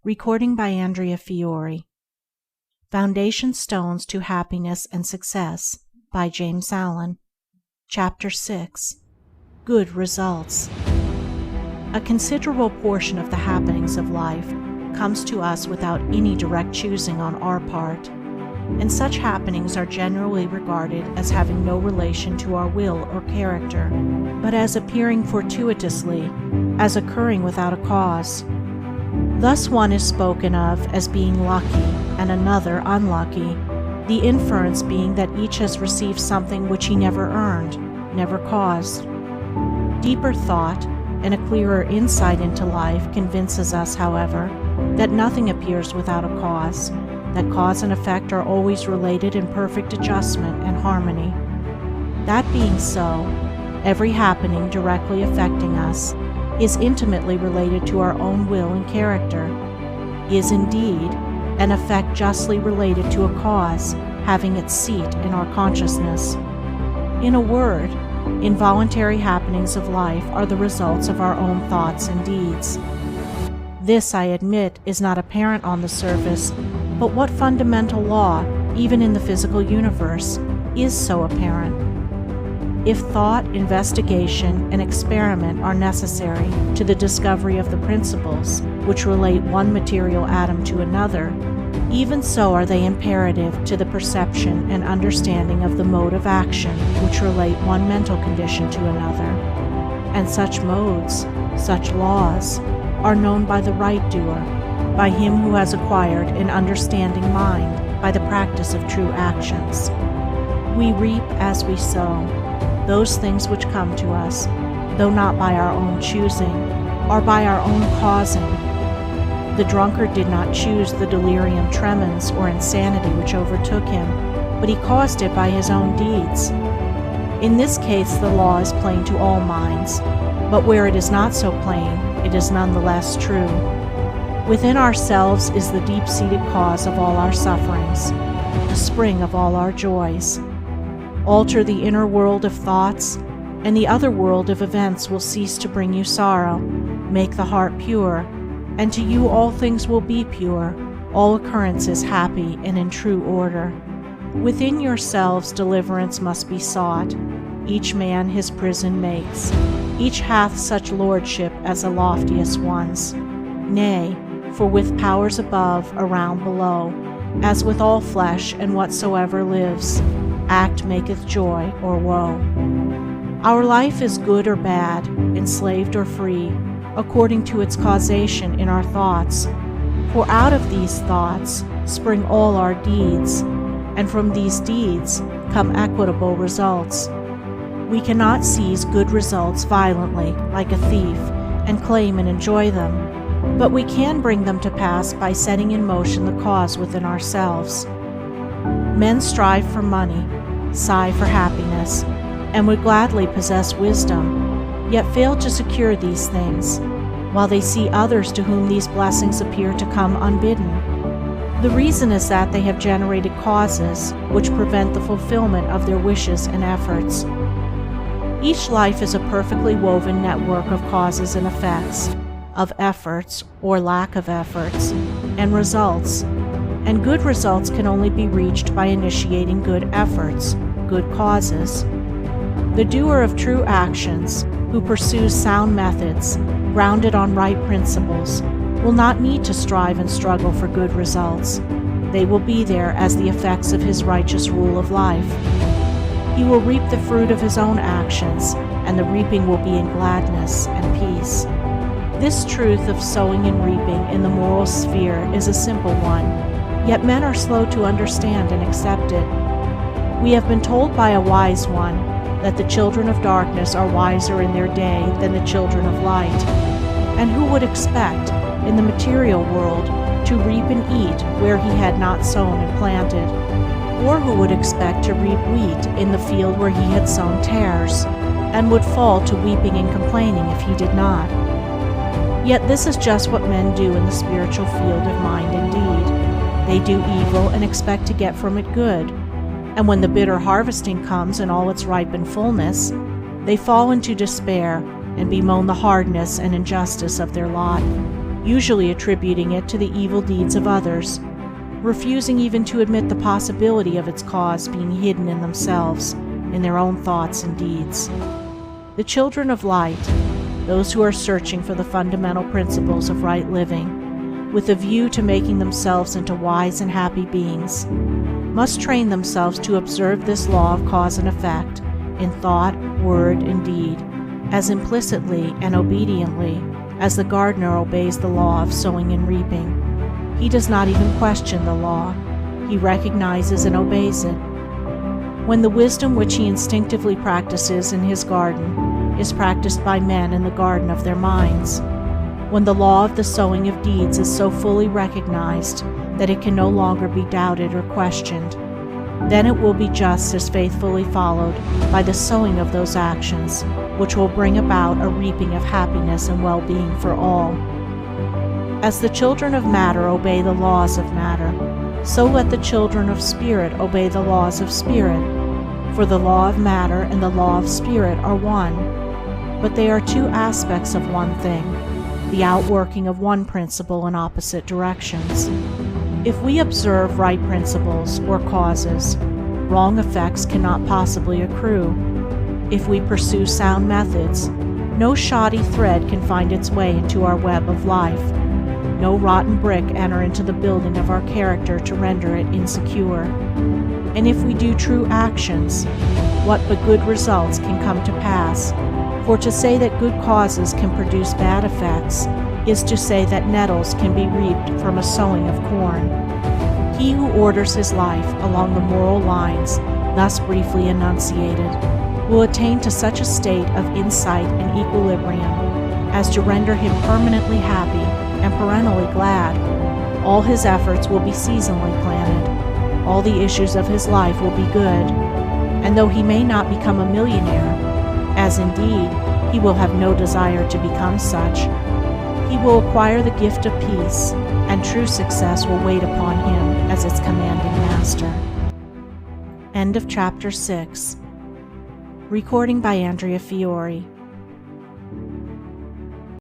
Recording by Andrea Fiore. Foundation Stones to Happiness and Success by James Allen. Chapter 6. Good Results. A considerable portion of the happenings of life comes to us without any direct choosing on our part, and such happenings are generally regarded as having no relation to our will or character, but as appearing fortuitously, as occurring without a cause. Thus one is spoken of as being lucky and another unlucky, the inference being that each has received something which he never earned, never caused. Deeper thought and a clearer insight into life convinces us, however, that nothing appears without a cause, that cause and effect are always related in perfect adjustment and harmony. That being so, every happening directly affecting us is intimately related to our own will and character, is indeed an effect justly related to a cause having its seat in our consciousness. In a word, involuntary happenings of life are the results of our own thoughts and deeds. This, I admit, is not apparent on the surface, but what fundamental law, even in the physical universe, is so apparent? If thought, investigation, and experiment are necessary to the discovery of the principles which relate one material atom to another, even so are they imperative to the perception and understanding of the mode of action which relate one mental condition to another. And such modes, such laws, are known by the right doer, by him who has acquired an understanding mind by the practice of true actions. We reap as we sow. Those things which come to us, though not by our own choosing, are by our own causing. The drunkard did not choose the delirium tremens or insanity which overtook him, but he caused it by his own deeds. In this case the law is plain to all minds, but where it is not so plain, it is nonetheless true. Within ourselves is the deep-seated cause of all our sufferings, the spring of all our joys. Alter the inner world of thoughts, and the other world of events will cease to bring you sorrow. Make the heart pure, and to you all things will be pure, all occurrences happy and in true order. Within yourselves deliverance must be sought. Each man his prison makes. Each hath such lordship as the loftiest one's. Nay, for with powers above, around, below, as with all flesh and whatsoever lives, act maketh joy or woe. Our life is good or bad, enslaved or free, according to its causation in our thoughts. For out of these thoughts spring all our deeds, and from these deeds come equitable results. We cannot seize good results violently, like a thief, and claim and enjoy them, but we can bring them to pass by setting in motion the cause within ourselves. Men strive for money, sigh for happiness, and would gladly possess wisdom, yet fail to secure these things, while they see others to whom these blessings appear to come unbidden. The reason is that they have generated causes which prevent the fulfillment of their wishes and efforts. Each life is a perfectly woven network of causes and effects, of efforts or lack of efforts, and results. And good results can only be reached by initiating good efforts, good causes. The doer of true actions, who pursues sound methods, grounded on right principles, will not need to strive and struggle for good results. They will be there as the effects of his righteous rule of life. He will reap the fruit of his own actions, and the reaping will be in gladness and peace. This truth of sowing and reaping in the moral sphere is a simple one, yet men are slow to understand and accept it. We have been told by a wise one that the children of darkness are wiser in their day than the children of light. And who would expect, in the material world, to reap and eat where he had not sown and planted? Or who would expect to reap wheat in the field where he had sown tares, and would fall to weeping and complaining if he did not? Yet this is just what men do in the spiritual field of mind and deed. They do evil and expect to get from it good, and when the bitter harvesting comes in all its ripened fullness, they fall into despair and bemoan the hardness and injustice of their lot. usually attributing it to the evil deeds of others, refusing even to admit the possibility of its cause being hidden in themselves, in their own thoughts and deeds. The children of light, those who are searching for the fundamental principles of right living, with a view to making themselves into wise and happy beings, must train themselves to observe this law of cause and effect in thought, word, and deed, as implicitly and obediently as the gardener obeys the law of sowing and reaping. He does not even question the law. He recognizes and obeys it. When the wisdom which he instinctively practices in his garden is practiced by men in the garden of their minds, when the law of the sowing of deeds is so fully recognized that it can no longer be doubted or questioned, then it will be just as faithfully followed by the sowing of those actions which will bring about a reaping of happiness and well-being for all. As the children of matter obey the laws of matter, so let the children of spirit obey the laws of spirit, for the law of matter and the law of spirit are one, but they are two aspects of one thing, the outworking of one principle in opposite directions. If we observe right principles or causes, wrong effects cannot possibly accrue. If we pursue sound methods, no shoddy thread can find its way into our web of life, no rotten brick enter into the building of our character to render it insecure. And if we do true actions, what but good results can come to pass? For to say that good causes can produce bad effects is to say that nettles can be reaped from a sowing of corn. He who orders his life along the moral lines thus briefly enunciated will attain to such a state of insight and equilibrium as to render him permanently happy and perennially glad. All his efforts will be seasonally planted. All the issues of his life will be good. And though he may not become a millionaire, as indeed he will have no desire to become such, he will acquire the gift of peace, and true success will wait upon him as its commanding master. End of Chapter 6. Recording by Andrea Fiore.